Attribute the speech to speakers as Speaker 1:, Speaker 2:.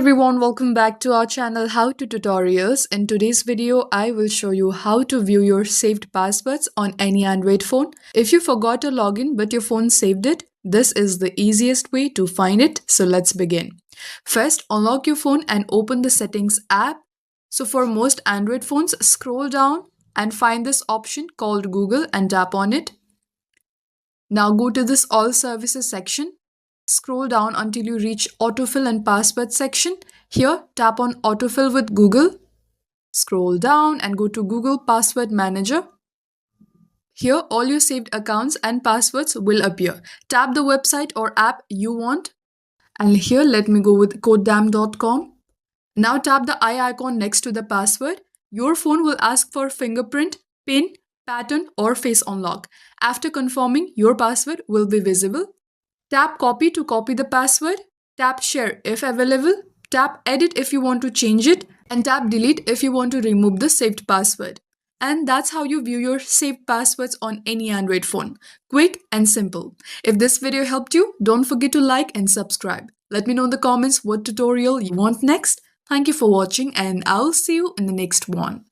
Speaker 1: everyone, welcome back to our channel How to Tutorials. In today's video, I will show you how to view your saved passwords on any Android phone. If you forgot a login but your phone saved it, this is the easiest way to find it. So let's begin. First, unlock your phone and open the settings app. So for most Android phones, scroll down and find this option called Google and tap on it. Now go to this all services section. Scroll down until you reach autofill and password section. Here, tap on autofill with Google. Scroll down and go to Google Password Manager. Here, all your saved accounts and passwords will appear. Tap the website or app you want. And here, let me go with codedam.com. Now tap the eye icon next to the password. Your phone will ask for fingerprint, PIN, pattern or face unlock. After confirming, your password will be visible. Tap copy to copy the password, tap share if available, tap edit if you want to change it, and tap delete if you want to remove the saved password. And that's how you view your saved passwords on any Android phone. Quick and simple. If this video helped you, don't forget to like and subscribe. Let me know in the comments what tutorial you want next. Thank you for watching and I'll see you in the next one.